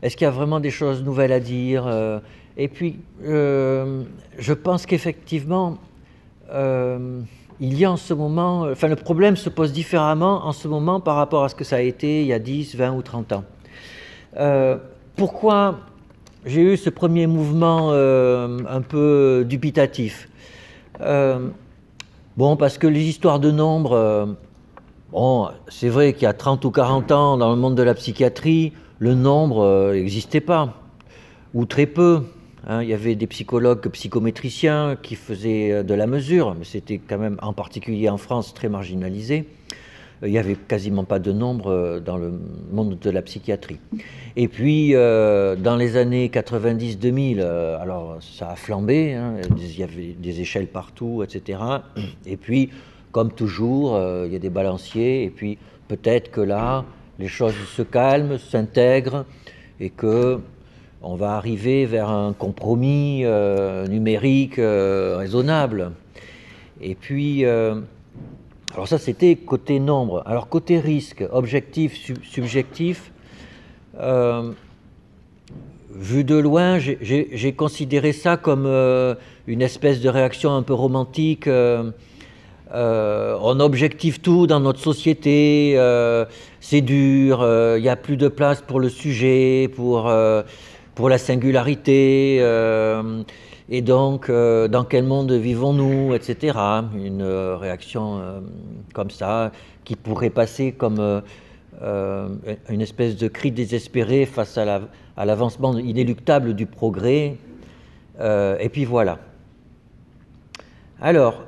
Est-ce qu'il y a vraiment des choses nouvelles à dire? Et puis, je pense qu'effectivement, euh, il y a en ce moment, enfin le problème se pose différemment en ce moment par rapport à ce que ça a été il y a 10, 20 ou 30 ans. Euh, Pourquoi j'ai eu ce premier mouvement un peu dubitatif? Euh, Bon, parce que les histoires de nombres, bon, c'est vrai qu'il y a 30 ou 40 ans, dans le monde de la psychiatrie, le nombre n'existait pas, ou très peu. Hein. Il y avait des psychologues psychométriciens qui faisaient de la mesure, mais c'était quand même, en particulier en France, très marginalisé. Il n'y avait quasiment pas de nombre dans le monde de la psychiatrie. Et puis, dans les années 90-2000, alors ça a flambé, hein, il y avait des échelles partout, etc. Et puis, comme toujours, il y a des balanciers, et puis peut-être que là, les choses se calment, s'intègrent, et que on va arriver vers un compromis numérique raisonnable. Et puis, alors ça, c'était côté nombre. Alors côté risque, objectif, subjectif, euh, vu de loin, j'ai considéré ça comme une espèce de réaction un peu romantique. On objective tout dans notre société, c'est dur, il n'y a plus de place pour le sujet, pour la singularité. Et donc, dans quel monde vivons-nous, etc. Une réaction comme ça, qui pourrait passer comme une espèce de cri désespéré face à l'avancement inéluctable du progrès. Et puis voilà. Alors,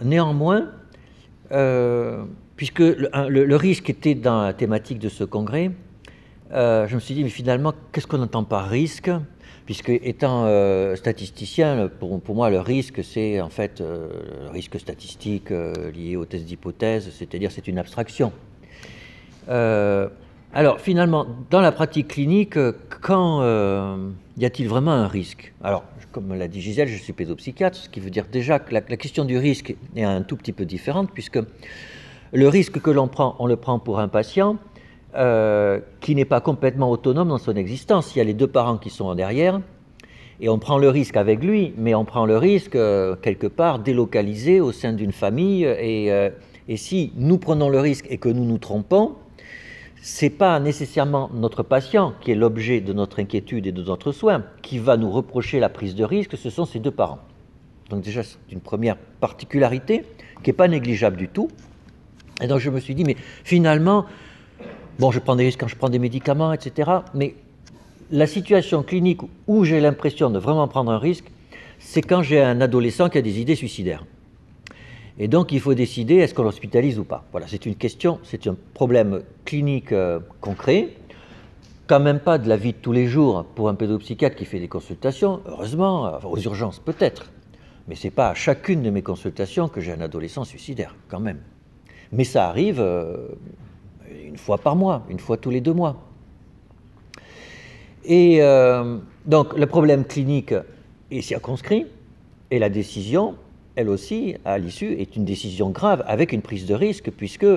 néanmoins, puisque le risque était dans la thématique de ce congrès, je me suis dit, mais finalement, qu'est-ce qu'on entend par risque? Puisque étant statisticien, pour moi, le risque, c'est en fait le risque statistique lié aux tests d'hypothèse, c'est-à-dire c'est une abstraction. Alors finalement, dans la pratique clinique, quand y a-t-il vraiment un risque? Alors, comme l'a dit Gisèle, je suis pédopsychiatre, ce qui veut dire déjà que la question du risque est un tout petit peu différente, puisque le risque que l'on prend, on le prend pour un patient qui n'est pas complètement autonome dans son existence. Il y a les deux parents qui sont en derrière, et on prend le risque avec lui, mais on prend le risque quelque part délocalisé au sein d'une famille, et si nous prenons le risque et que nous nous trompons, c'est pas nécessairement notre patient qui est l'objet de notre inquiétude et de notre soin qui va nous reprocher la prise de risque, ce sont ses deux parents. Donc déjà, c'est une première particularité qui n'est pas négligeable du tout. Et donc je me suis dit, mais finalement, bon, je prends des risques quand je prends des médicaments, etc. Mais la situation clinique où j'ai l'impression de vraiment prendre un risque, c'est quand j'ai un adolescent qui a des idées suicidaires. Et donc, il faut décider, est-ce qu'on l'hospitalise ou pas? Voilà, c'est une question, c'est un problème clinique concret, quand même pas de la vie de tous les jours pour un pédopsychiatre qui fait des consultations, heureusement, aux urgences peut-être, mais ce n'est pas à chacune de mes consultations que j'ai un adolescent suicidaire, quand même. Mais ça arrive une fois par mois, une fois tous les 2 mois. Et donc, le problème clinique est circonscrit, et la décision, elle aussi, à l'issue, est une décision grave avec une prise de risque, puisque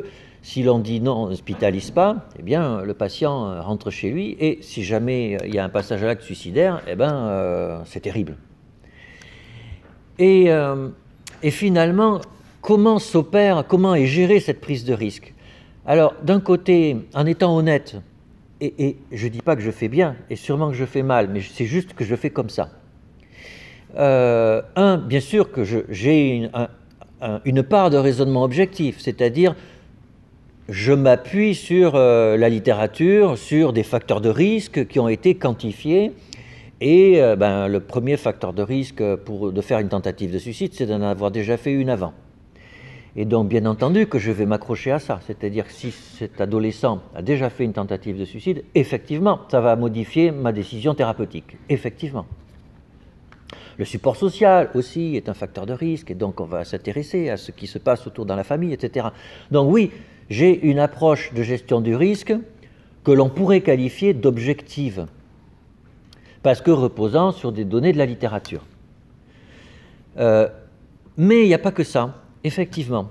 si l'on dit non, on n'hospitalise pas, eh bien, le patient rentre chez lui, et si jamais il y a un passage à l'acte suicidaire, eh ben, c'est terrible. Et finalement, comment s'opère, comment est gérée cette prise de risque? Alors, d'un côté, en étant honnête, et je ne dis pas que je fais bien, et sûrement que je fais mal, mais c'est juste que je fais comme ça. Bien sûr que j'ai une part de raisonnement objectif, c'est-à-dire je m'appuie sur la littérature, sur des facteurs de risque qui ont été quantifiés, et le premier facteur de risque de faire une tentative de suicide, c'est d'en avoir déjà fait une avant. Et donc, bien entendu que je vais m'accrocher à ça, c'est-à-dire que si cet adolescent a déjà fait une tentative de suicide, effectivement, ça va modifier ma décision thérapeutique, effectivement. Le support social aussi est un facteur de risque, et donc on va s'intéresser à ce qui se passe autour dans la famille, etc. Donc oui, j'ai une approche de gestion du risque que l'on pourrait qualifier d'objective, parce que reposant sur des données de la littérature. Mais il n'y a pas que ça, effectivement.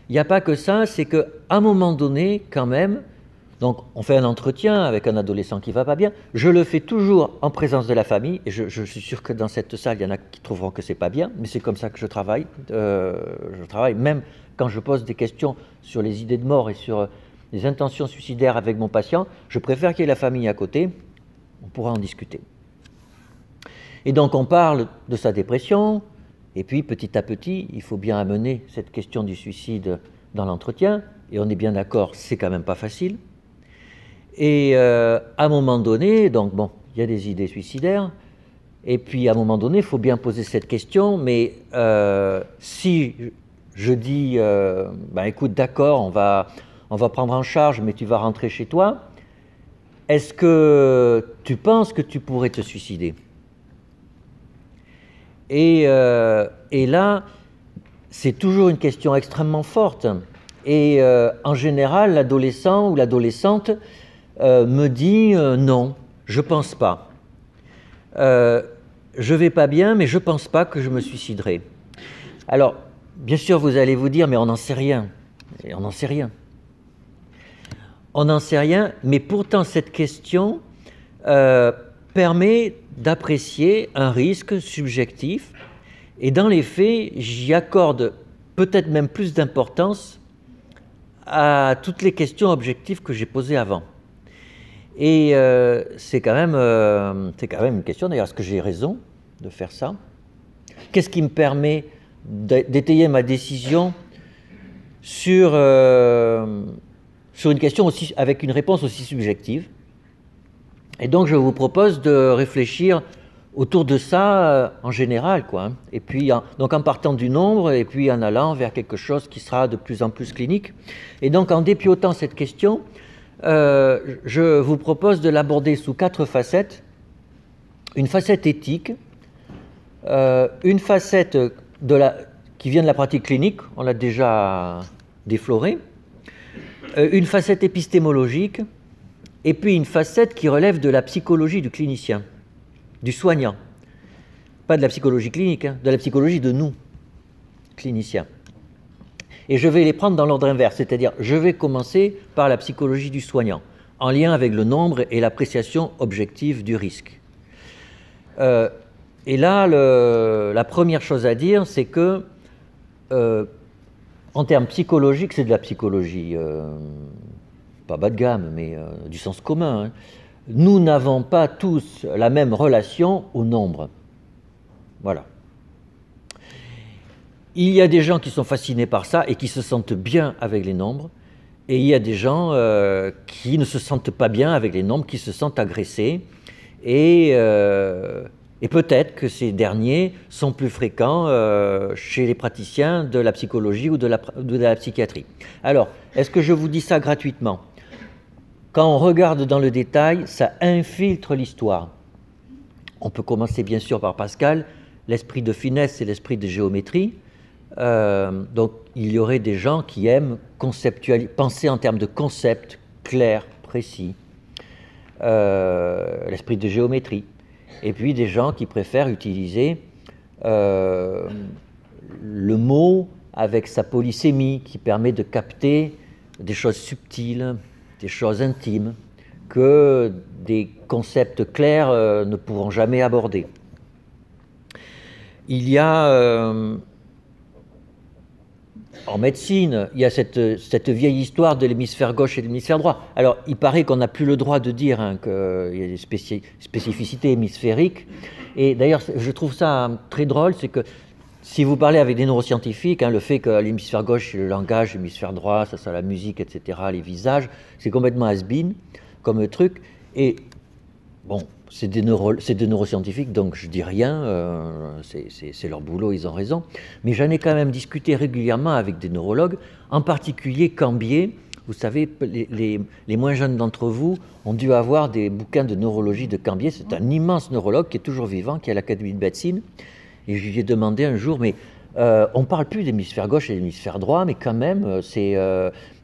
Il n'y a pas que ça, c'est qu'à un moment donné, quand même, Donc, on fait un entretien avec un adolescent qui ne va pas bien. Je le fais toujours en présence de la famille. Et je suis sûr que dans cette salle, il y en a qui trouveront que ce n'est pas bien. Mais c'est comme ça que je travaille. Je travaille même quand je pose des questions sur les idées de mort et sur les intentions suicidaires avec mon patient. Je préfère qu'il y ait la famille à côté. On pourra en discuter. Et donc, on parle de sa dépression. Et puis, petit à petit, il faut bien amener cette question du suicide dans l'entretien. Et on est bien d'accord, c'est quand même pas facile. Et à un moment donné, donc bon, il y a des idées suicidaires, et puis à un moment donné, il faut bien poser cette question, mais si je dis, ben écoute, d'accord, on va prendre en charge, mais tu vas rentrer chez toi, est-ce que tu penses que tu pourrais te suicider? Et là, c'est toujours une question extrêmement forte, et en général, l'adolescent ou l'adolescente me dit non, je pense pas. Je vais pas bien, mais je pense pas que je me suiciderai. Alors, bien sûr, vous allez vous dire, mais on n'en sait rien. Et on n'en sait rien. On n'en sait rien, mais pourtant cette question permet d'apprécier un risque subjectif. Et dans les faits, j'y accorde peut-être même plus d'importance à toutes les questions objectives que j'ai posées avant. Et c'est quand même une question, d'ailleurs, est-ce que j'ai raison de faire ça? Qu'est-ce qui me permet d'étayer ma décision sur une question aussi, avec une réponse aussi subjective? Et donc, je vous propose de réfléchir autour de ça en général, quoi. Et puis, donc en partant du nombre et puis en allant vers quelque chose qui sera de plus en plus clinique. Et donc, en dépiotant cette question, je vous propose de l'aborder sous 4 facettes. Une facette éthique, une facette qui vient de la pratique clinique, on l'a déjà déflorée, une facette épistémologique, et puis une facette qui relève de la psychologie du clinicien, du soignant. Pas de la psychologie clinique, hein, de la psychologie de nous, cliniciens. Et je vais les prendre dans l'ordre inverse, c'est-à-dire je vais commencer par la psychologie du soignant, en lien avec le nombre et l'appréciation objective du risque. Et là, la première chose à dire, c'est que, en termes psychologiques, c'est de la psychologie, pas bas de gamme, mais du sens commun, hein. Nous n'avons pas tous la même relation au nombre. Voilà. Il y a des gens qui sont fascinés par ça et qui se sentent bien avec les nombres, et il y a des gens qui ne se sentent pas bien avec les nombres, qui se sentent agressés, et peut-être que ces derniers sont plus fréquents chez les praticiens de la psychologie ou de la psychiatrie. Alors, est-ce que je vous dis ça gratuitement? Quand on regarde dans le détail, ça infiltre l'histoire. On peut commencer bien sûr par Pascal, l'esprit de finesse et l'esprit de géométrie. Donc il y aurait des gens qui aiment penser en termes de concepts clairs, précis, l'esprit de géométrie. Et puis des gens qui préfèrent utiliser le mot avec sa polysémie, qui permet de capter des choses subtiles, des choses intimes, que des concepts clairs ne pourront jamais aborder. Il y a, en médecine, il y a cette vieille histoire de l'hémisphère gauche et de l'hémisphère droit. Alors, il paraît qu'on n'a plus le droit de dire hein, qu'il y a des spécificités hémisphériques. Et d'ailleurs, je trouve ça très drôle, c'est que si vous parlez avec des neuroscientifiques, hein, le fait que l'hémisphère gauche, c'est le langage, l'hémisphère droit, ça c'est la musique, etc., les visages, c'est complètement has-been comme truc. Et bon, c'est des neuroscientifiques, donc je dis rien, c'est leur boulot, ils ont raison. Mais j'en ai quand même discuté régulièrement avec des neurologues, en particulier Cambier. Vous savez, les moins jeunes d'entre vous ont dû avoir des bouquins de neurologie de Cambier. C'est un immense neurologue qui est toujours vivant, qui est à l'Académie de médecine. Et je lui ai demandé un jour, mais on ne parle plus d'hémisphère gauche et d'hémisphère droit, mais quand même,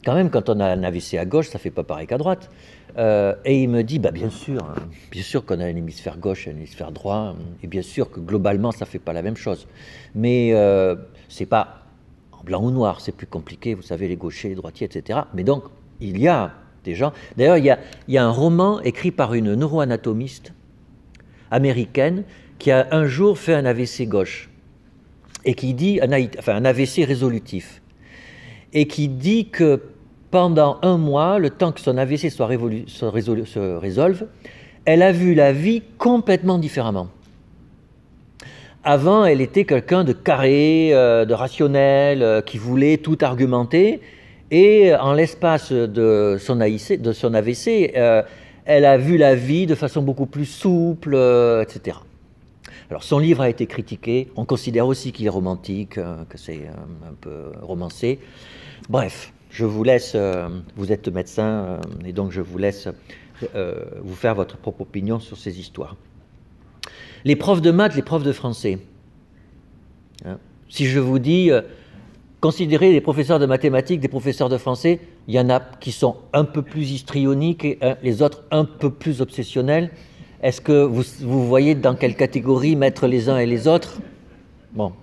quand on a un AVC à gauche, ça ne fait pas pareil qu'à droite. Et il me dit, bah, bien sûr qu'on a un hémisphère gauche et un hémisphère droit, et bien sûr que globalement, ça ne fait pas la même chose. Mais ce n'est pas en blanc ou noir, c'est plus compliqué, vous savez, les gauchers, les droitiers, etc. Mais donc, il y a des gens. D'ailleurs, il y a un roman écrit par une neuroanatomiste américaine qui a un jour fait un AVC gauche, et qui dit, un AVC résolutif, et qui dit que pendant un mois, le temps que son AVC se résolve, elle a vu la vie complètement différemment. Avant, elle était quelqu'un de carré, de rationnel, qui voulait tout argumenter, et en l'espace de son AVC, elle a vu la vie de façon beaucoup plus souple, etc. Alors, son livre a été critiqué, on considère aussi qu'il est romantique, que c'est un peu romancé. Bref, je vous laisse, vous êtes médecin, et donc je vous laisse vous faire votre propre opinion sur ces histoires. Les profs de maths, les profs de français. Hein, si je vous dis, considérez les professeurs de mathématiques, des professeurs de français, il y en a qui sont un peu plus histrioniques et les autres un peu plus obsessionnels. Est-ce que vous voyez dans quelle catégorie mettre les uns et les autres? Bon.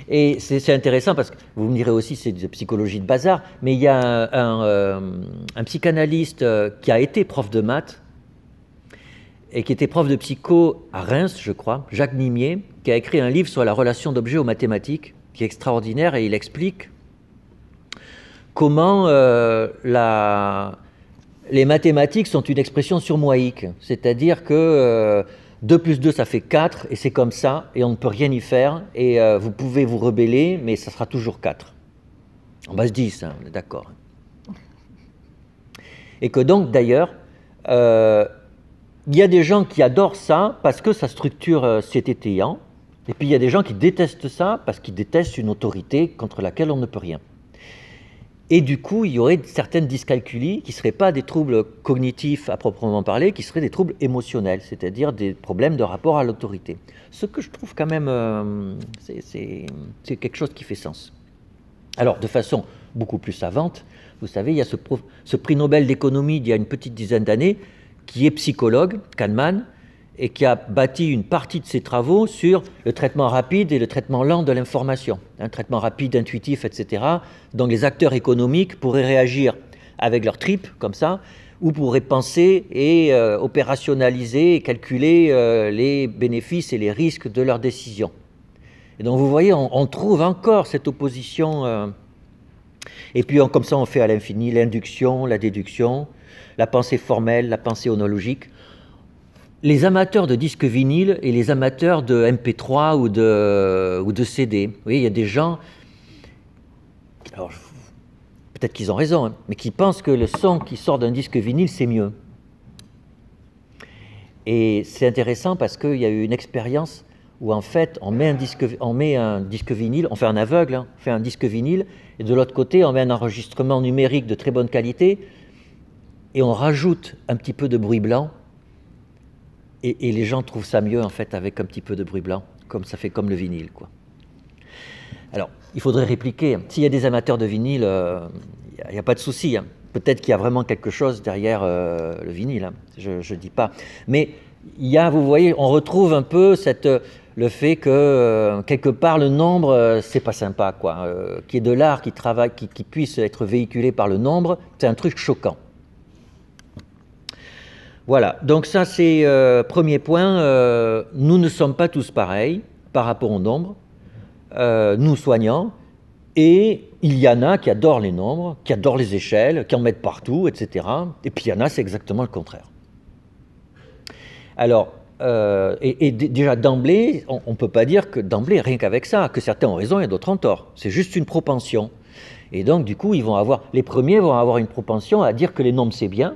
Et c'est intéressant parce que vous me direz aussi c'est de psychologie de bazar, mais il y a un psychanalyste qui a été prof de maths et qui était prof de psycho à Reims, je crois, Jacques Nimier, qui a écrit un livre sur la relation d'objets aux mathématiques, qui est extraordinaire, et il explique comment les mathématiques sont une expression surmoïque, c'est-à-dire que 2 plus 2, ça fait 4, et c'est comme ça, et on ne peut rien y faire, et vous pouvez vous rebeller, mais ça sera toujours 4. On va se dire ça, on est d'accord. Et que donc, d'ailleurs, il y a des gens qui adorent ça parce que ça structure cet étayant, et puis il y a des gens qui détestent ça parce qu'ils détestent une autorité contre laquelle on ne peut rien. Et du coup, il y aurait certaines dyscalculies qui ne seraient pas des troubles cognitifs à proprement parler, qui seraient des troubles émotionnels, c'est-à-dire des problèmes de rapport à l'autorité. Ce que je trouve quand même, c'est quelque chose qui fait sens. Alors, de façon beaucoup plus savante, vous savez, il y a ce prix Nobel d'économie d'il y a une petite dizaine d'années, qui est psychologue, Kahneman, et qui a bâti une partie de ses travaux sur le traitement rapide et le traitement lent de l'information. Un traitement rapide, intuitif, etc. Donc les acteurs économiques pourraient réagir avec leurs tripes, comme ça, ou pourraient penser et opérationnaliser et calculer les bénéfices et les risques de leurs décisions. Et donc vous voyez, on trouve encore cette opposition. Et puis comme ça, on fait à l'infini l'induction, la déduction, la pensée formelle, la pensée onologique. Les amateurs de disques vinyles et les amateurs de MP3 ou de CD. Vous voyez, il y a des gens, alors peut-être qu'ils ont raison, hein, mais qui pensent que le son qui sort d'un disque vinyle, c'est mieux. Et c'est intéressant parce qu'il y a eu une expérience où en fait, on met un disque vinyle, on fait un aveugle, hein, on fait un disque vinyle, et de l'autre côté, on met un enregistrement numérique de très bonne qualité, et on rajoute un petit peu de bruit blanc, et les gens trouvent ça mieux en fait avec un petit peu de bruit blanc, comme ça fait comme le vinyle, quoi. Alors, il faudrait répliquer. S'il y a des amateurs de vinyle, il n'y a pas de souci. Hein. Peut-être qu'il y a vraiment quelque chose derrière le vinyle. Hein. Je ne dis pas. Mais il y a, vous voyez, on retrouve un peu le fait que quelque part le nombre, c'est pas sympa, quoi. Qu'il y ait de l'art qui travaille, qui puisse être véhiculé par le nombre, c'est un truc choquant. Voilà, donc ça c'est premier point, nous ne sommes pas tous pareils par rapport au nombre, nous soignants, et il y en a qui adorent les nombres, qui adorent les échelles, qui en mettent partout, etc. Et puis il y en a, c'est exactement le contraire. Alors, déjà d'emblée, on ne peut pas dire que d'emblée, rien qu'avec ça, que certains ont raison et d'autres ont tort. C'est juste une propension. Et donc du coup, les premiers vont avoir une propension à dire que les nombres c'est bien,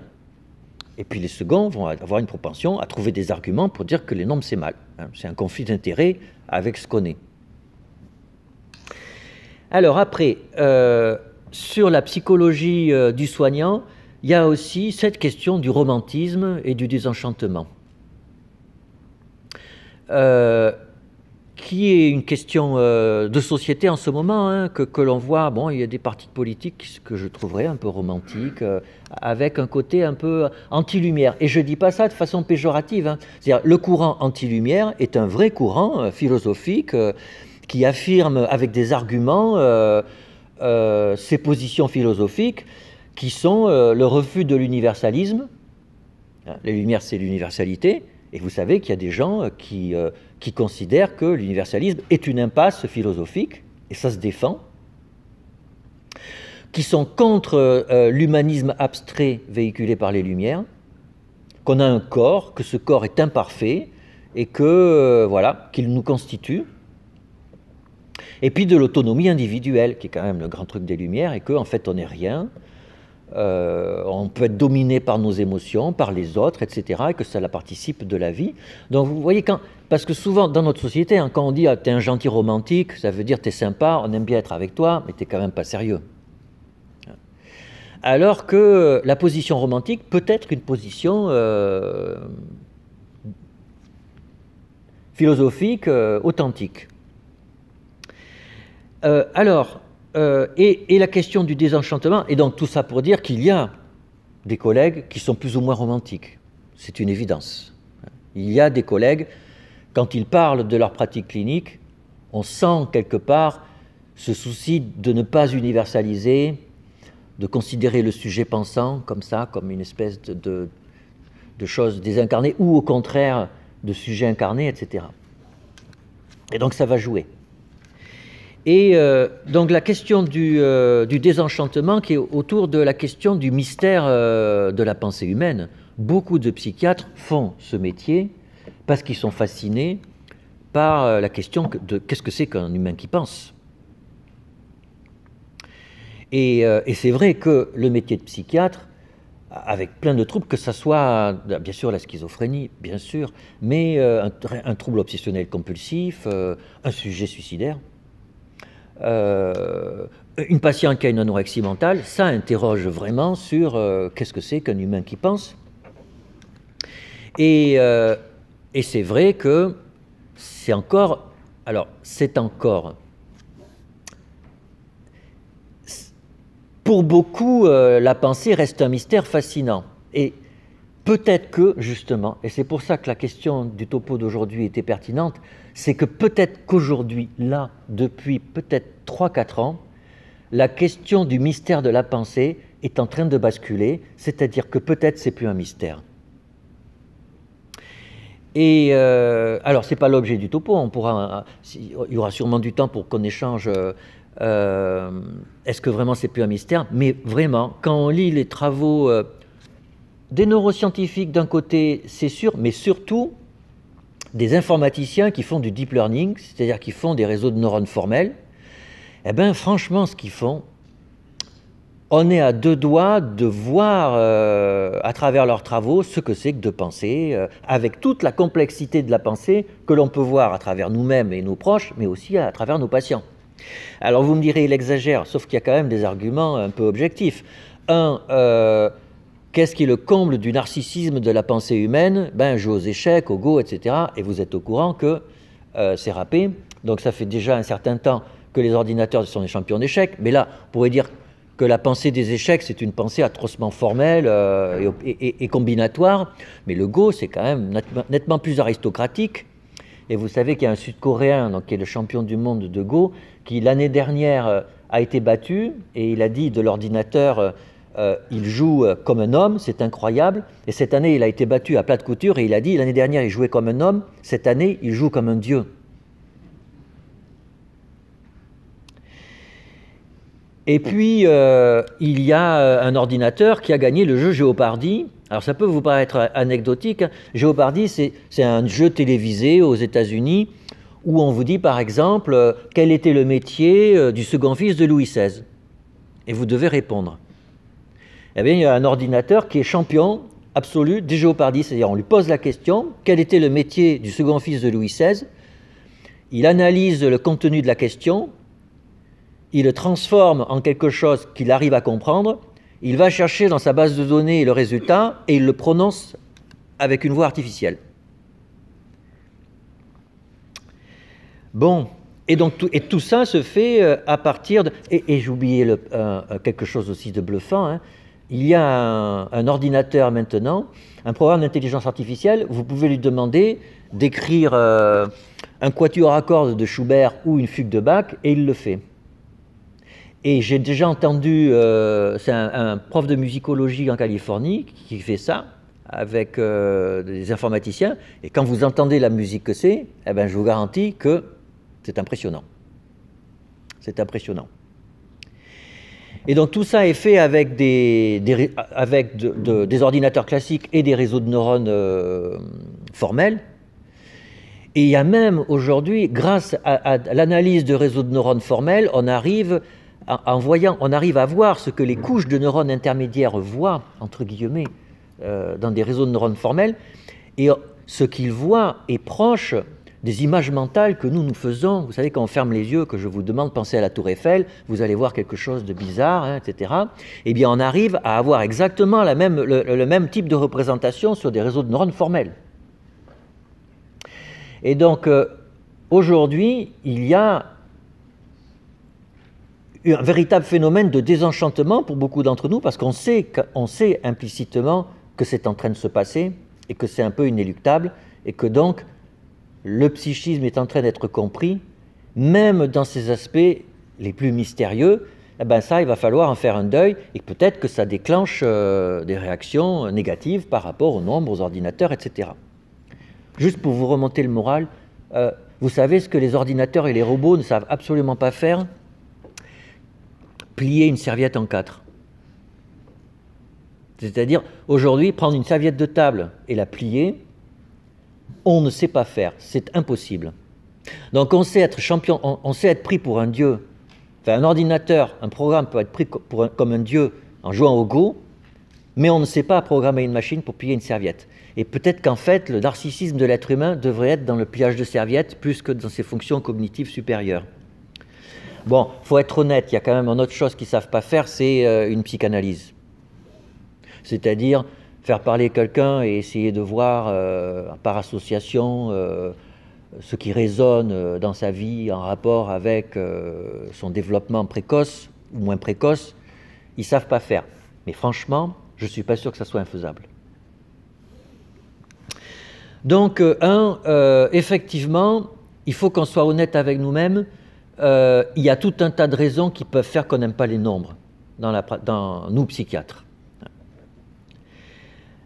et puis les seconds vont avoir une propension à trouver des arguments pour dire que les nombres c'est mal. C'est un conflit d'intérêts avec ce qu'on est. Alors après, sur la psychologie du soignant, il y a aussi cette question du romantisme et du désenchantement, qui est une question de société en ce moment, hein, que l'on voit. Bon, il y a des partis politiques que je trouverais un peu romantiques, avec un côté un peu anti-lumière. Et je ne dis pas ça de façon péjorative. Hein. C'est-à-dire, le courant anti-lumière est un vrai courant philosophique qui affirme avec des arguments ses positions philosophiques, qui sont le refus de l'universalisme. Les Lumières, c'est l'universalité, et vous savez qu'il y a des gens qui considèrent que l'universalisme est une impasse philosophique, et ça se défend, qui sont contre l'humanisme abstrait véhiculé par les Lumières, qu'on a un corps, que ce corps est imparfait, et que, voilà, qu'il nous constitue, et puis de l'autonomie individuelle, qui est quand même le grand truc des Lumières, et qu'en fait on n'est rien, on peut être dominé par nos émotions, par les autres, etc., et que ça participe de la vie. Donc vous voyez, parce que souvent dans notre société, hein, quand on dit ah, t'es un gentil romantique, ça veut dire t'es sympa, on aime bien être avec toi, mais t'es quand même pas sérieux. Alors que la position romantique peut être une position philosophique authentique. Et la question du désenchantement, et donc tout ça pour dire qu'il y a des collègues qui sont plus ou moins romantiques. C'est une évidence. Il y a des collègues, quand ils parlent de leur pratique clinique, on sent quelque part ce souci de ne pas universaliser, de considérer le sujet pensant comme ça, comme une espèce de chose désincarnée, ou au contraire de sujet incarné, etc. Et donc ça va jouer. Et donc la question du désenchantement qui est autour de la question du mystère de la pensée humaine. Beaucoup de psychiatres font ce métier parce qu'ils sont fascinés par la question de qu'est-ce que c'est qu'un humain qui pense. Et c'est vrai que le métier de psychiatre, avec plein de troubles, que ce soit, bien sûr, la schizophrénie, bien sûr, mais un trouble obsessionnel compulsif, un sujet suicidaire, une patiente qui a une anorexie mentale, ça interroge vraiment sur qu'est-ce que c'est qu'un humain qui pense. Et c'est vrai que c'est encore... Alors, c'est encore... Pour beaucoup, la pensée reste un mystère fascinant. Et peut-être que, justement, et c'est pour ça que la question du topo d'aujourd'hui était pertinente, c'est que peut-être qu'aujourd'hui, là, depuis peut-être 3-4 ans, la question du mystère de la pensée est en train de basculer, c'est-à-dire que peut-être c'est plus un mystère. Et alors, ce n'est pas l'objet du topo, il y aura sûrement du temps pour qu'on échange... est-ce que vraiment c'est plus un mystère? Mais vraiment, quand on lit les travaux des neuroscientifiques d'un côté, c'est sûr, mais surtout des informaticiens qui font du deep learning, c'est-à-dire qui font des réseaux de neurones formels, eh bien franchement ce qu'ils font, on est à deux doigts de voir à travers leurs travaux ce que c'est que de penser, avec toute la complexité de la pensée que l'on peut voir à travers nous-mêmes et nos proches, mais aussi à travers nos patients. Alors vous me direz, il exagère, sauf qu'il y a quand même des arguments un peu objectifs. Qu'est-ce qui est le comble du narcissisme de la pensée humaine? Ben, jouer aux échecs, au Go, etc. Et vous êtes au courant que c'est râpé. Donc ça fait déjà un certain temps que les ordinateurs sont des champions d'échecs. Mais là, on pourrait dire que la pensée des échecs, c'est une pensée atrocement formelle et combinatoire. Mais le Go, c'est quand même nettement plus aristocratique. Et vous savez qu'il y a un Sud-Coréen, donc, qui est le champion du monde de Go, qui l'année dernière a été battu, et il a dit de l'ordinateur, il joue comme un homme, c'est incroyable. Et cette année, il a été battu à plat de couture, et il a dit, l'année dernière, il jouait comme un homme, cette année, il joue comme un dieu. Et puis, il y a un ordinateur qui a gagné le jeu Jeopardy. Alors ça peut vous paraître anecdotique. Jeopardy, c'est un jeu télévisé aux États-Unis où on vous dit par exemple quel était le métier du second fils de Louis XVI. Et vous devez répondre. Eh bien, il y a un ordinateur qui est champion absolu des Jeopardy. C'est-à-dire on lui pose la question quel était le métier du second fils de Louis XVI. Il analyse le contenu de la question, il le transforme en quelque chose qu'il arrive à comprendre. Il va chercher dans sa base de données le résultat et il le prononce avec une voix artificielle. Bon, et donc tout ça se fait à partir de... Et j'ai oublié quelque chose aussi de bluffant. Hein. Il y a un ordinateur maintenant, un programme d'intelligence artificielle, vous pouvez lui demander d'écrire un quatuor à cordes de Schubert ou une fugue de Bach, et il le fait. Et j'ai déjà entendu, c'est un prof de musicologie en Californie qui fait ça avec des informaticiens. Et quand vous entendez la musique que c'est, eh ben, je vous garantis que c'est impressionnant. C'est impressionnant. Et donc tout ça est fait avec des ordinateurs classiques et des réseaux de neurones formels. Et il y a même aujourd'hui, grâce à l'analyse de réseaux de neurones formels, on arrive à voir ce que les couches de neurones intermédiaires voient, entre guillemets, dans des réseaux de neurones formels. Et ce qu'ils voient est proche des images mentales que nous faisons. Vous savez, quand on ferme les yeux, que je vous demande de penser à la tour Eiffel, vous allez voir quelque chose de bizarre, hein, etc. Eh bien, on arrive à avoir exactement le même type de représentation sur des réseaux de neurones formels. Et donc, aujourd'hui, il y a un véritable phénomène de désenchantement pour beaucoup d'entre nous, parce qu'on sait implicitement que c'est en train de se passer, et que c'est un peu inéluctable, et que donc, le psychisme est en train d'être compris, même dans ses aspects les plus mystérieux. Eh ben ça, il va falloir en faire un deuil, et peut-être que ça déclenche des réactions négatives par rapport aux nombres, aux ordinateurs, etc. Juste pour vous remonter le moral, vous savez ce que les ordinateurs et les robots ne savent absolument pas faire? Plier une serviette en 4. C'est-à-dire, aujourd'hui, prendre une serviette de table et la plier, on ne sait pas faire, c'est impossible. Donc on sait être champion, on sait être pris pour un dieu. Enfin, un ordinateur, un programme peut être pris comme un dieu en jouant au Go, mais on ne sait pas programmer une machine pour plier une serviette. Et peut-être qu'en fait, le narcissisme de l'être humain devrait être dans le pliage de serviettes plus que dans ses fonctions cognitives supérieures. Bon, il faut être honnête, il y a quand même une autre chose qu'ils ne savent pas faire, c'est une psychanalyse. C'est-à-dire faire parler quelqu'un et essayer de voir par association ce qui résonne dans sa vie en rapport avec son développement précoce ou moins précoce, ils ne savent pas faire. Mais franchement, je ne suis pas sûr que ça soit infaisable. Donc, effectivement, il faut qu'on soit honnête avec nous-mêmes. Il y a tout un tas de raisons qui peuvent faire qu'on n'aime pas les nombres dans nous, psychiatres.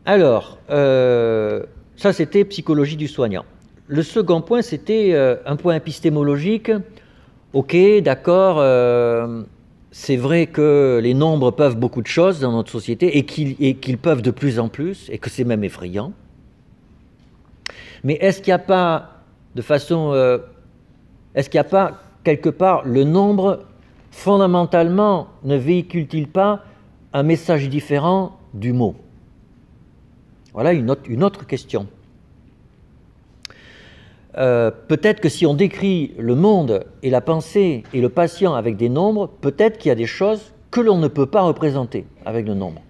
Alors, ça c'était psychologie du soignant. Le second point, c'était un point épistémologique. Ok, d'accord, c'est vrai que les nombres peuvent beaucoup de choses dans notre société et qu'ils peuvent de plus en plus, et que c'est même effrayant. Mais est-ce qu'il n'y a pas, est-ce qu'il n'y a pas quelque part le nombre, fondamentalement, ne véhicule-t-il pas un message différent du mot? Voilà une autre question. Peut-être que si on décrit le monde et la pensée et le patient avec des nombres, peut-être qu'il y a des choses que l'on ne peut pas représenter avec le nombre.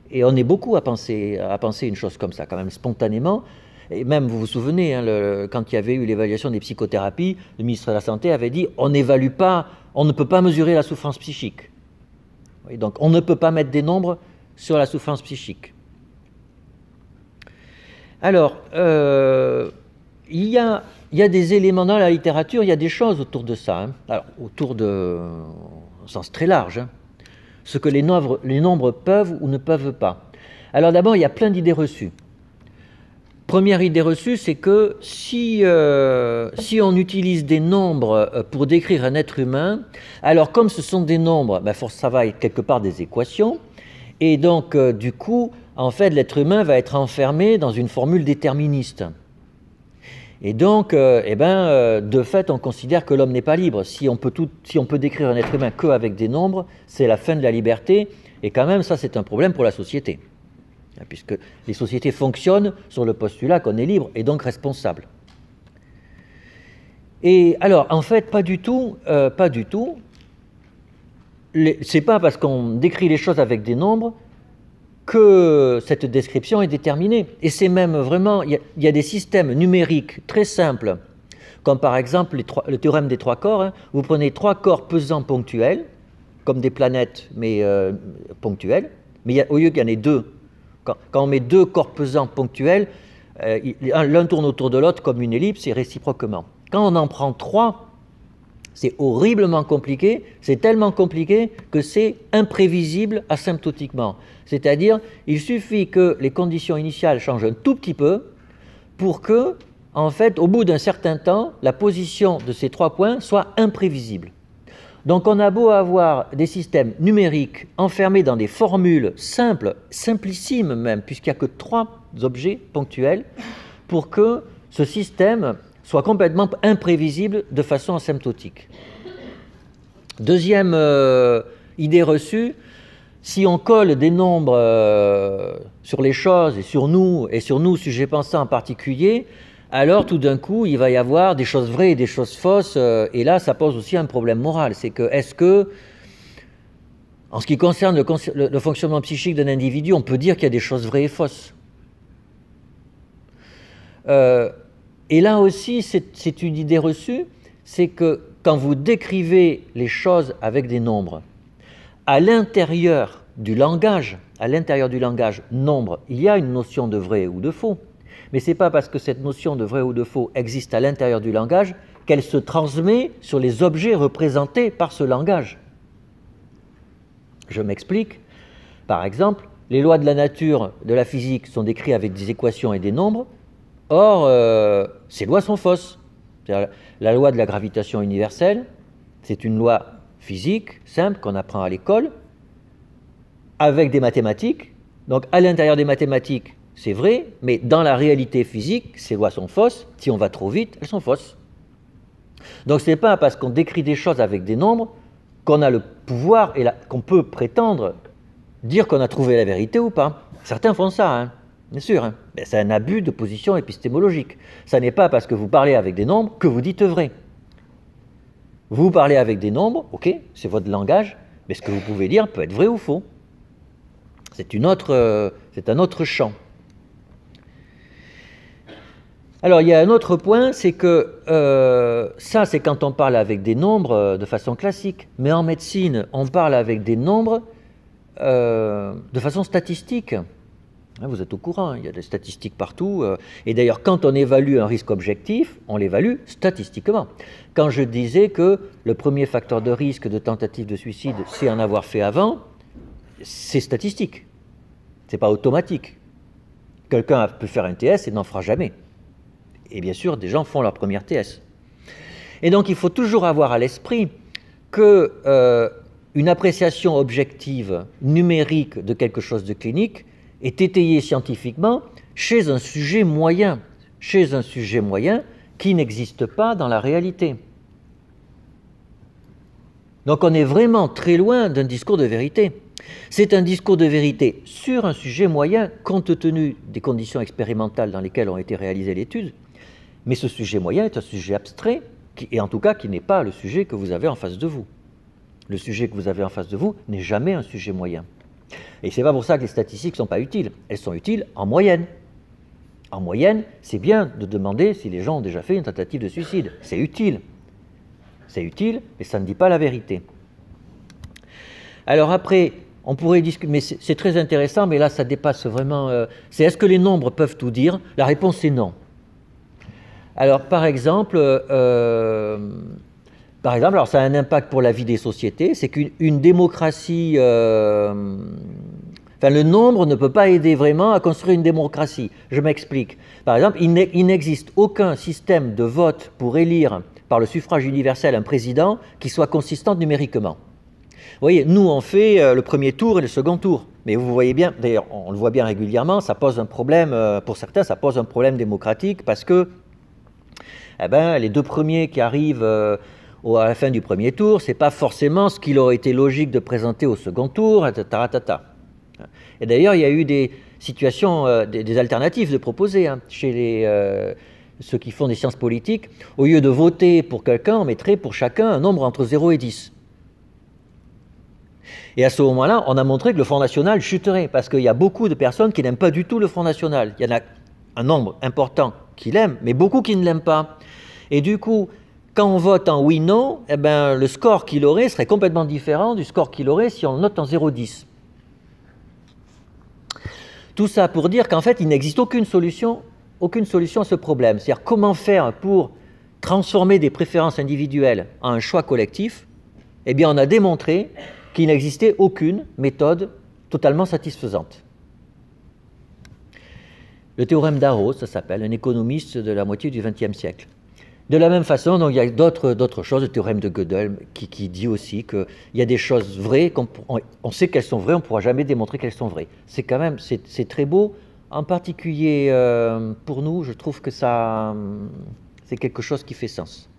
Et on est beaucoup à penser une chose comme ça, quand même, spontanément. Et même, vous vous souvenez, hein, quand il y avait eu l'évaluation des psychothérapies, le ministre de la Santé avait dit on n'évalue pas, on ne peut pas mesurer la souffrance psychique. Et donc, on ne peut pas mettre des nombres sur la souffrance psychique. Alors, il y a des éléments dans la littérature, il y a des choses autour de ça. Hein. Alors, au sens très large, hein, ce que les nombres peuvent ou ne peuvent pas. Alors d'abord, il y a plein d'idées reçues. Première idée reçue, c'est que si on utilise des nombres pour décrire un être humain, alors comme ce sont des nombres, ben ça va être quelque part des équations, et donc du coup, en fait, l'être humain va être enfermé dans une formule déterministe. Et donc, de fait, on considère que l'homme n'est pas libre. Si on peut décrire un être humain qu'avec des nombres, c'est la fin de la liberté, et quand même, ça, c'est un problème pour la société. Puisque les sociétés fonctionnent sur le postulat qu'on est libre et donc responsable. Et alors, en fait, pas du tout. C'est pas parce qu'on décrit les choses avec des nombres que cette description est déterminée. Et c'est même vraiment, il y a des systèmes numériques très simples, comme par exemple le théorème des 3 corps. Hein. Vous prenez 3 corps pesants ponctuels, comme des planètes, mais ponctuels, mais au lieu qu'il y en ait 2. Quand on met 2 corps pesants ponctuels, l'un tourne autour de l'autre comme une ellipse et réciproquement. Quand on en prend 3, C'est horriblement compliqué, c'est tellement compliqué que c'est imprévisible asymptotiquement. C'est-à-dire, il suffit que les conditions initiales changent un tout petit peu pour que, en fait, au bout d'un certain temps, la position de ces 3 points soit imprévisible. Donc on a beau avoir des systèmes numériques enfermés dans des formules simples, simplissimes même, puisqu'il n'y a que 3 objets ponctuels, pour que ce système soit complètement imprévisible de façon asymptotique. Deuxième idée reçue, si on colle des nombres sur les choses et sur nous, sujets pensants en particulier, alors tout d'un coup, il va y avoir des choses vraies et des choses fausses, et là, ça pose aussi un problème moral. C'est que, est-ce que, en ce qui concerne le fonctionnement psychique d'un individu, on peut dire qu'il y a des choses vraies et fausses? Et là aussi, c'est une idée reçue, c'est que quand vous décrivez les choses avec des nombres, à l'intérieur du langage nombre, il y a une notion de vrai ou de faux. Mais ce n'est pas parce que cette notion de vrai ou de faux existe à l'intérieur du langage qu'elle se transmet sur les objets représentés par ce langage. Je m'explique. Par exemple, les lois de la nature, de la physique, sont décrites avec des équations et des nombres. Or, ces lois sont fausses. La loi de la gravitation universelle, c'est une loi physique, simple, qu'on apprend à l'école, avec des mathématiques. Donc, à l'intérieur des mathématiques, c'est vrai, mais dans la réalité physique, ces lois sont fausses. Si on va trop vite, elles sont fausses. Donc ce n'est pas parce qu'on décrit des choses avec des nombres qu'on a le pouvoir et qu'on peut prétendre dire qu'on a trouvé la vérité ou pas. Certains font ça, hein, bien sûr. Hein. Mais c'est un abus de position épistémologique. Ça n'est pas parce que vous parlez avec des nombres que vous dites vrai. Vous parlez avec des nombres, ok, c'est votre langage, mais ce que vous pouvez dire peut être vrai ou faux. C'est un autre champ. Alors, il y a un autre point, c'est que ça, c'est quand on parle avec des nombres de façon classique. Mais en médecine, on parle avec des nombres de façon statistique. Vous êtes au courant, il y a des statistiques partout. Et d'ailleurs, quand on évalue un risque objectif, on l'évalue statistiquement. Quand je disais que le premier facteur de risque de tentative de suicide, c'est en avoir fait avant, c'est statistique. Ce n'est pas automatique. Quelqu'un peut faire un TS et n'en fera jamais. Et bien sûr, des gens font leur première TS. Et donc, il faut toujours avoir à l'esprit qu'une appréciation objective, numérique de quelque chose de clinique est étayée scientifiquement chez un sujet moyen qui n'existe pas dans la réalité. Donc, on est vraiment très loin d'un discours de vérité. C'est un discours de vérité sur un sujet moyen, compte tenu des conditions expérimentales dans lesquelles ont été réalisées l'étude. Mais ce sujet moyen est un sujet abstrait, et en tout cas qui n'est pas le sujet que vous avez en face de vous. Le sujet que vous avez en face de vous n'est jamais un sujet moyen. Et ce n'est pas pour ça que les statistiques ne sont pas utiles. Elles sont utiles en moyenne. En moyenne, c'est bien de demander si les gens ont déjà fait une tentative de suicide. C'est utile. C'est utile, mais ça ne dit pas la vérité. Alors après, on pourrait discuter, mais c'est très intéressant, mais là ça dépasse vraiment... c'est est-ce que les nombres peuvent tout dire? La réponse est non. Alors, par exemple, alors ça a un impact pour la vie des sociétés, c'est qu'une démocratie... le nombre ne peut pas aider vraiment à construire une démocratie. Je m'explique. Par exemple, il n'existe aucun système de vote pour élire par le suffrage universel un président qui soit consistant numériquement. Vous voyez, nous on fait le premier tour et le second tour. Mais vous voyez bien, d'ailleurs on le voit bien régulièrement, ça pose un problème, pour certains ça pose un problème démocratique parce que les deux premiers qui arrivent à la fin du premier tour, ce n'est pas forcément ce qu'il aurait été logique de présenter au second tour, etc. Et d'ailleurs, il y a eu des situations, des alternatives de proposer chez ceux qui font des sciences politiques. Au lieu de voter pour quelqu'un, on mettrait pour chacun un nombre entre 0 et 10. Et à ce moment-là, on a montré que le Front National chuterait, parce qu'il y a beaucoup de personnes qui n'aiment pas du tout le Front National. Il y en a un nombre important qui l'aiment, mais beaucoup qui ne l'aiment pas. Et du coup, quand on vote en oui-non, le score qu'il aurait serait complètement différent du score qu'il aurait si on le note en 0,10. Tout ça pour dire qu'en fait, il n'existe aucune solution à ce problème. C'est-à-dire comment faire pour transformer des préférences individuelles en un choix collectif, eh bien, on a démontré qu'il n'existait aucune méthode totalement satisfaisante. Le théorème d'Arrow, ça s'appelle, un économiste de la moitié du XXe siècle. De la même façon, donc, il y a d'autres choses, le théorème de Gödel, qui dit aussi qu'il y a des choses vraies, on sait qu'elles sont vraies, on ne pourra jamais démontrer qu'elles sont vraies. C'est quand même, c'est très beau, en particulier pour nous, je trouve que ça, c'est quelque chose qui fait sens.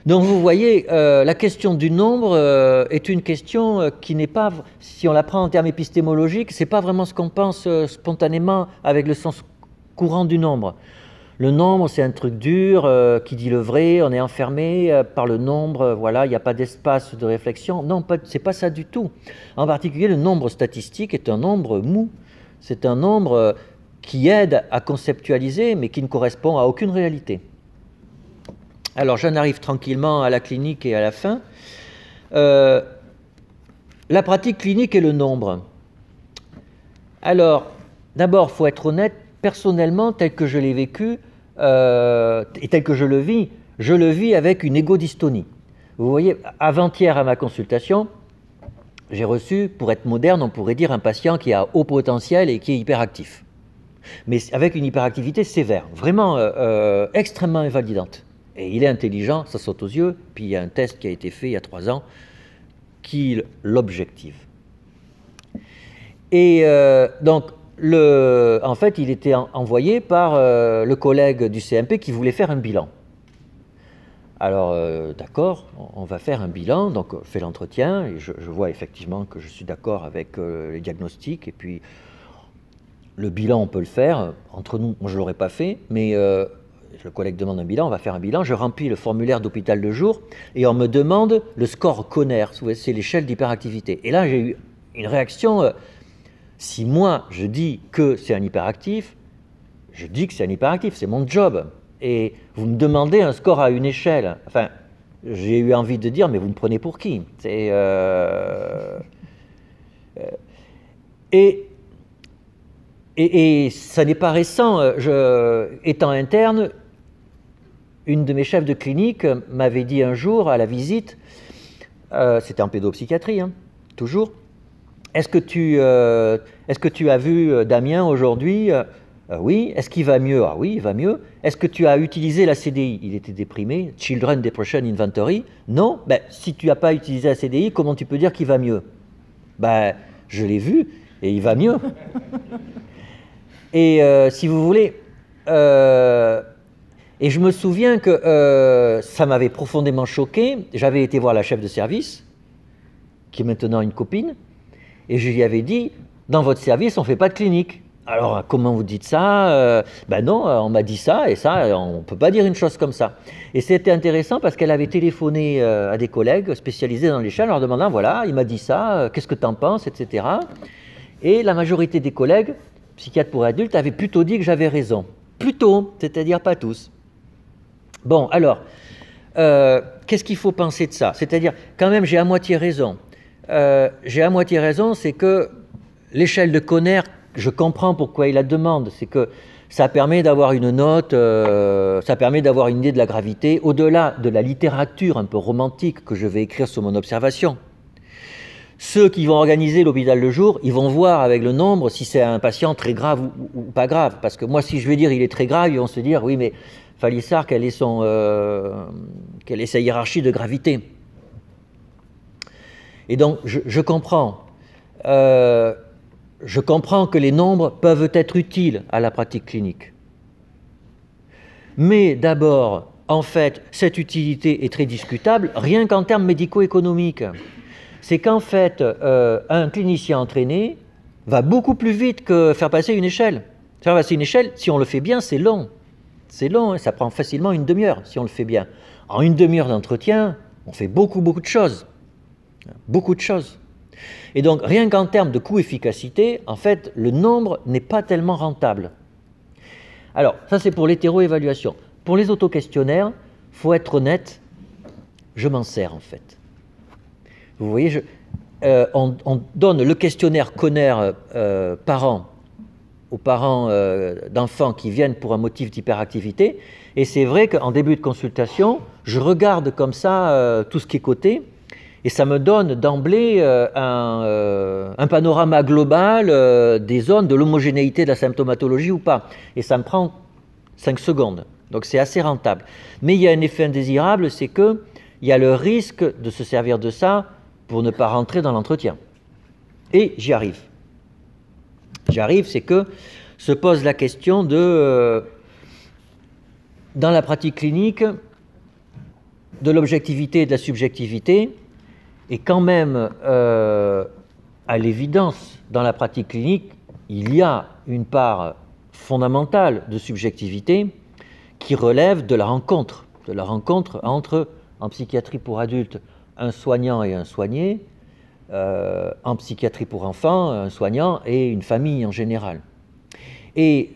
Donc vous voyez, la question du nombre est une question qui n'est pas, si on la prend en termes épistémologiques, c'est pas vraiment ce qu'on pense spontanément avec le sens courant du nombre. Le nombre, c'est un truc dur qui dit le vrai, on est enfermé par le nombre, voilà, il n'y a pas d'espace de réflexion. Non, c'est pas ça du tout. En particulier, le nombre statistique est un nombre mou. C'est un nombre qui aide à conceptualiser, mais qui ne correspond à aucune réalité. Alors, j'en arrive tranquillement à la clinique et à la fin. La pratique clinique et le nombre. Alors, d'abord, il faut être honnête, personnellement, tel que je l'ai vécu et tel que je le vis avec une égodystonie. Vous voyez, avant-hier à ma consultation, j'ai reçu, pour être moderne, on pourrait dire un patient qui a haut potentiel et qui est hyperactif. Mais avec une hyperactivité sévère, vraiment extrêmement invalidante. Et il est intelligent, ça saute aux yeux, puis il y a un test qui a été fait il y a 3 ans qui l'objective. Et donc, en fait, il était envoyé par le collègue du CMP qui voulait faire un bilan. Alors, d'accord, on va faire un bilan, donc on fait l'entretien, et je vois effectivement que je suis d'accord avec les diagnostics, et puis le bilan, on peut le faire. Entre nous, moi je ne l'aurais pas fait, mais le collègue demande un bilan, on va faire un bilan, je remplis le formulaire d'hôpital de jour, et on me demande le score Conner, c'est l'échelle d'hyperactivité. Et là, j'ai eu une réaction... Si moi, je dis que c'est un hyperactif, je dis que c'est un hyperactif, c'est mon job. Et vous me demandez un score à une échelle. Enfin, j'ai eu envie de dire, mais vous me prenez pour qui? Et ça n'est pas récent. Étant interne, une de mes chefs de clinique m'avait dit un jour à la visite, c'était en pédopsychiatrie, hein, toujours, est-ce que tu as vu Damien aujourd'hui? Oui. Est-ce qu'il va mieux? Ah oui, il va mieux. Est-ce que tu as utilisé la CDI? Il était déprimé. Children Depression Inventory. Non. Ben, si tu n'as pas utilisé la CDI, comment tu peux dire qu'il va mieux? Ben, je l'ai vu et il va mieux. Et si vous voulez, et je me souviens que ça m'avait profondément choqué. J'avais été voir la chef de service, qui est maintenant une copine, et je lui avais dit, dans votre service, on ne fait pas de clinique. Alors, comment vous dites ça? Ben non, on m'a dit ça, et ça, on ne peut pas dire une chose comme ça. Et c'était intéressant parce qu'elle avait téléphoné à des collègues spécialisés dans l'échelle en leur demandant, voilà, il m'a dit ça, qu'est-ce que tu en penses, etc. Et la majorité des collègues, psychiatres pour adultes, avaient plutôt dit que j'avais raison. Plutôt, c'est-à-dire pas tous. Bon, alors, qu'est-ce qu'il faut penser de ça? C'est-à-dire, quand même, j'ai à moitié raison. C'est que l'échelle de Conner, je comprends pourquoi il la demande, c'est que ça permet d'avoir une note, ça permet d'avoir une idée de la gravité, au-delà de la littérature un peu romantique que je vais écrire sur mon observation. Ceux qui vont organiser l'hôpital de jour, ils vont voir avec le nombre si c'est un patient très grave ou pas grave. Parce que moi, si je vais dire il est très grave, ils vont se dire, oui, mais Falissard, quelle est sa hiérarchie de gravité? Et donc, je comprends. Je comprends que les nombres peuvent être utiles à la pratique clinique. Mais d'abord, en fait, cette utilité est très discutable, rien qu'en termes médico-économiques. C'est qu'en fait, un clinicien entraîné va beaucoup plus vite que faire passer une échelle. Faire passer une échelle, si on le fait bien, c'est long. C'est long, hein, ça prend facilement une demi-heure, si on le fait bien. En une demi-heure d'entretien, on fait beaucoup de choses. Beaucoup de choses. Et donc, rien qu'en termes de coût-efficacité, en fait, le nombre n'est pas tellement rentable. Alors, ça c'est pour l'hétéro-évaluation. Pour les auto-questionnaires, il faut être honnête, je m'en sers en fait. Vous voyez, on donne le questionnaire Conner par an aux parents d'enfants qui viennent pour un motif d'hyperactivité. Et c'est vrai qu'en début de consultation, je regarde comme ça tout ce qui est coté, et ça me donne d'emblée un panorama global des zones, de l'homogénéité de la symptomatologie ou pas. Et ça me prend 5 secondes. Donc c'est assez rentable. Mais il y a un effet indésirable, c'est qu'il y a le risque de se servir de ça pour ne pas rentrer dans l'entretien. Et j'y arrive. J'y arrive, c'est que se pose la question de, dans la pratique clinique, de l'objectivité et de la subjectivité. Et quand même, à l'évidence, dans la pratique clinique, il y a une part fondamentale de subjectivité qui relève de la rencontre entre, en psychiatrie pour adultes, un soignant et un soigné, en psychiatrie pour enfants, un soignant et une famille en général. Et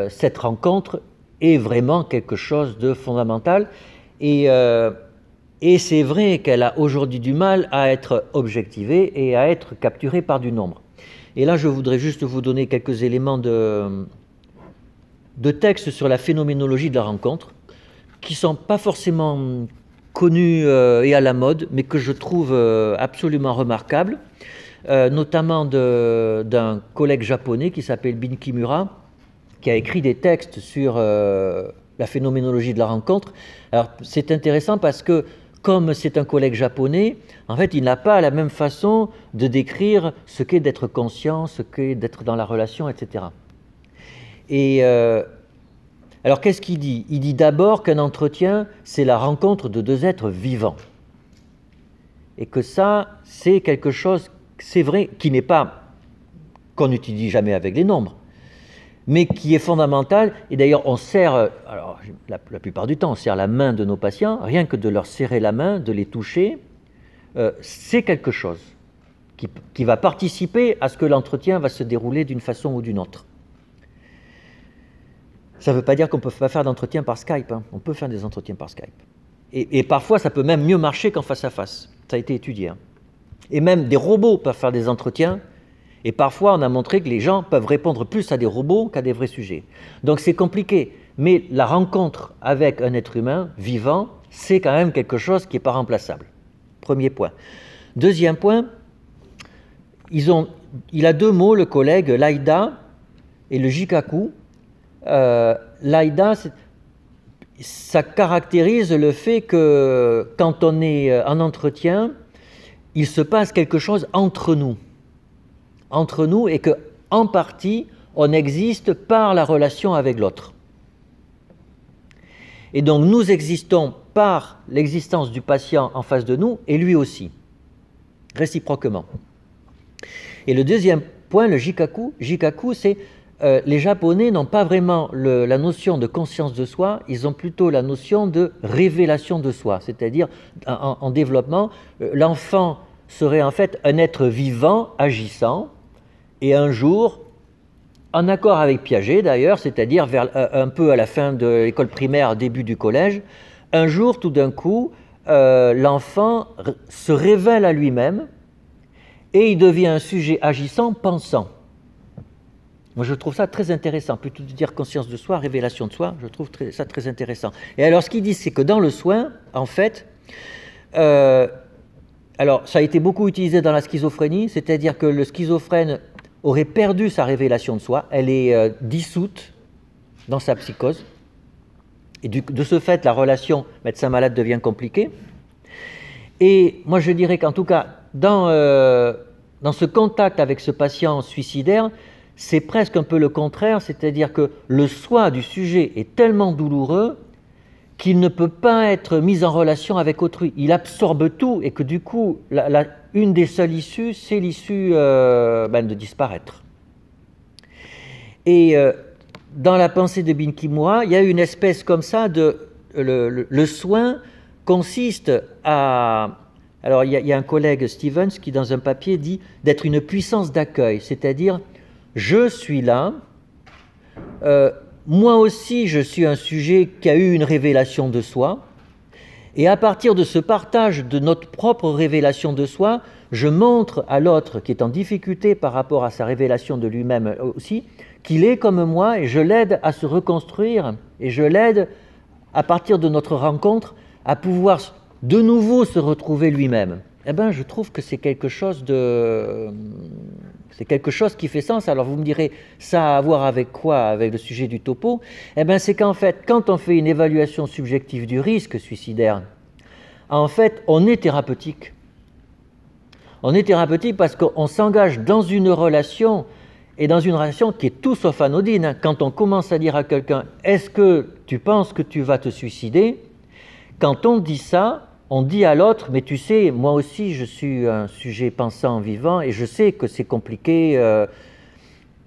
cette rencontre est vraiment quelque chose de fondamental. Et c'est vrai qu'elle a aujourd'hui du mal à être objectivée et à être capturée par du nombre. Et là, je voudrais juste vous donner quelques éléments de texte sur la phénoménologie de la rencontre, qui ne sont pas forcément connus et à la mode, mais que je trouve absolument remarquables, notamment d'un collègue japonais qui s'appelle Bin Kimura, qui a écrit des textes sur la phénoménologie de la rencontre. Alors, c'est intéressant parce que, comme c'est un collègue japonais, en fait, il n'a pas la même façon de décrire ce qu'est d'être conscient, ce qu'est d'être dans la relation, etc. Et alors, qu'est-ce qu'il dit? Il dit d'abord qu'un entretien, c'est la rencontre de deux êtres vivants. Et que ça, c'est quelque chose, c'est vrai, qui n'est pas, qu'on n'utilise jamais avec les nombres, mais qui est fondamental. Et d'ailleurs, on serre, alors la plupart du temps, on serre la main de nos patients, rien que de leur serrer la main, de les toucher, c'est quelque chose qui va participer à ce que l'entretien va se dérouler d'une façon ou d'une autre. Ça ne veut pas dire qu'on ne peut pas faire d'entretien par Skype, hein. On peut faire des entretiens par Skype. Et parfois, ça peut même mieux marcher qu'en face à face. Ça a été étudié, hein. Et même des robots peuvent faire des entretiens. Et parfois, on a montré que les gens peuvent répondre plus à des robots qu'à des vrais sujets. Donc c'est compliqué. Mais la rencontre avec un être humain vivant, c'est quand même quelque chose qui n'est pas remplaçable. Premier point. Deuxième point, il a deux mots, le collègue, l'AIDA et le Jikaku. L'AIDA, ça caractérise le fait que quand on est en entretien, il se passe quelque chose entre nous et que, en partie, on existe par la relation avec l'autre. Et donc, nous existons par l'existence du patient en face de nous et lui aussi, réciproquement. Et le deuxième point, le Jikaku, c'est les Japonais n'ont pas vraiment la notion de conscience de soi, ils ont plutôt la notion de révélation de soi, c'est-à-dire en développement, l'enfant serait en fait un être vivant, agissant, et un jour, en accord avec Piaget d'ailleurs, c'est-à-dire un peu à la fin de l'école primaire, début du collège, un jour, tout d'un coup, l'enfant se révèle à lui-même et il devient un sujet agissant, pensant. Moi, je trouve ça très intéressant. Plutôt de dire conscience de soi, révélation de soi, je trouve ça très intéressant. Et alors, ce qu'il dit, c'est que dans le soin, en fait, alors, ça a été beaucoup utilisé dans la schizophrénie, c'est-à-dire que le schizophrène aurait perdu sa révélation de soi, elle est dissoute dans sa psychose, et de ce fait, la relation médecin-malade devient compliquée. Et moi, je dirais qu'en tout cas, dans ce contact avec ce patient suicidaire, c'est presque un peu le contraire, c'est-à-dire que le soi du sujet est tellement douloureux qu'il ne peut pas être mis en relation avec autrui. Il absorbe tout et que du coup, une des seules issues, c'est l'issue de disparaître. Et dans la pensée de Bin Kimura, il y a une espèce comme ça de... Le soin consiste à... Alors, il y a un collègue, Stevens, qui dans un papier dit d'être une puissance d'accueil, c'est-à-dire je suis là, moi aussi je suis un sujet qui a eu une révélation de soi, et à partir de ce partage de notre propre révélation de soi, je montre à l'autre qui est en difficulté par rapport à sa révélation de lui-même aussi, qu'il est comme moi et je l'aide à se reconstruire et je l'aide à partir de notre rencontre à pouvoir de nouveau se retrouver lui-même. Eh bien, je trouve que c'est quelque chose qui fait sens. Alors vous me direz, ça a à voir avec quoi? Avec le sujet du topo? Eh bien, c'est qu'en fait, quand on fait une évaluation subjective du risque suicidaire, en fait, on est thérapeutique. On est thérapeutique parce qu'on s'engage dans une relation, et dans une relation qui est tout sauf anodine. Quand on commence à dire à quelqu'un « Est-ce que tu penses que tu vas te suicider ?» Quand on dit ça, on dit à l'autre « Mais tu sais, moi aussi je suis un sujet pensant, vivant, et je sais que c'est compliqué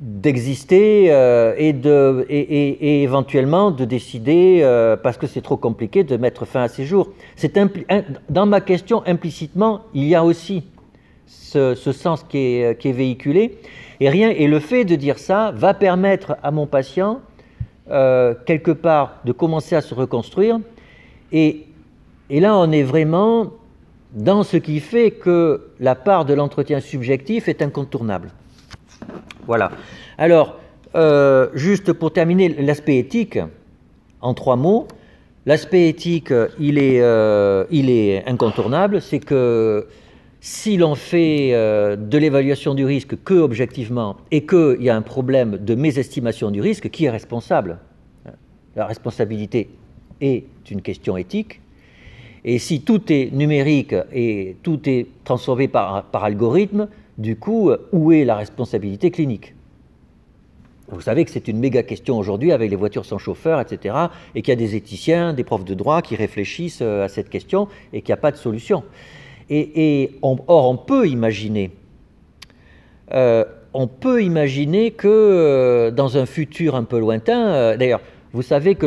d'exister et éventuellement de décider, parce que c'est trop compliqué, de mettre fin à ces jours. » Dans ma question, implicitement, il y a aussi ce sens qui est véhiculé. Et le fait de dire ça va permettre à mon patient, quelque part, de commencer à se reconstruire. Et là, on est vraiment dans ce qui fait que la part de l'entretien subjectif est incontournable. Voilà. Alors, juste pour terminer, l'aspect éthique, en 3 mots. L'aspect éthique, il est incontournable. C'est que si l'on fait de l'évaluation du risque que objectivement et qu'il y a un problème de mésestimation du risque, qui est responsable? La responsabilité est une question éthique. Et si tout est numérique et tout est transformé par algorithme, du coup, où est la responsabilité clinique? Vous savez que c'est une méga question aujourd'hui avec les voitures sans chauffeur, etc. Et qu'il y a des éthiciens, des profs de droit qui réfléchissent à cette question et qu'il n'y a pas de solution. Or, on peut imaginer que dans un futur un peu lointain, d'ailleurs, vous savez que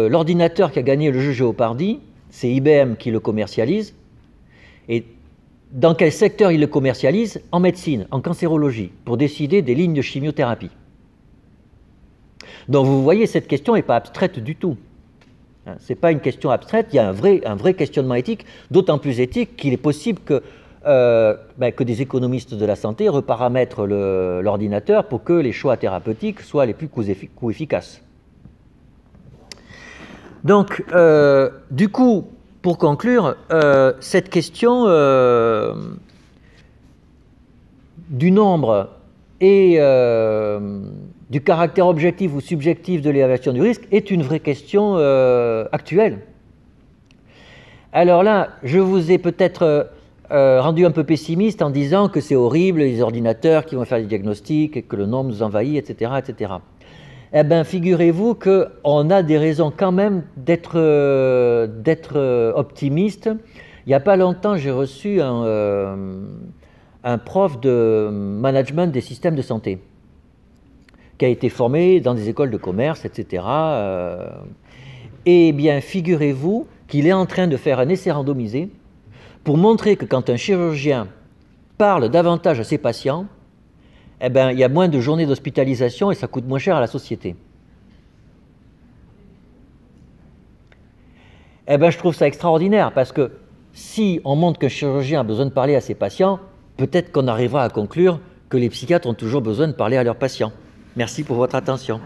l'ordinateur qui a gagné le jeu Jeopardy, c'est IBM qui le commercialise. Et dans quel secteur il le commercialise? En médecine, en cancérologie, pour décider des lignes de chimiothérapie. Donc vous voyez, cette question n'est pas abstraite du tout. Ce n'est pas une question abstraite, il y a un vrai questionnement éthique, d'autant plus éthique qu'il est possible que des économistes de la santé reparamètrent l'ordinateur pour que les choix thérapeutiques soient les plus coûts-efficaces. Donc, du coup, pour conclure, cette question du nombre et du caractère objectif ou subjectif de l'évaluation du risque est une vraie question actuelle. Alors là, je vous ai peut-être rendu un peu pessimiste en disant que c'est horrible, les ordinateurs qui vont faire des diagnostics, et que le nombre nous envahit, etc., etc. Eh bien, figurez-vous qu'on a des raisons quand même d'être optimiste. Il n'y a pas longtemps, j'ai reçu un prof de management des systèmes de santé qui a été formé dans des écoles de commerce, etc. Eh bien, figurez-vous qu'il est en train de faire un essai randomisé pour montrer que quand un chirurgien parle davantage à ses patients, eh bien, il y a moins de journées d'hospitalisation et ça coûte moins cher à la société. Eh bien, je trouve ça extraordinaire parce que si on montre qu'un chirurgien a besoin de parler à ses patients, peut-être qu'on arrivera à conclure que les psychiatres ont toujours besoin de parler à leurs patients. Merci pour votre attention.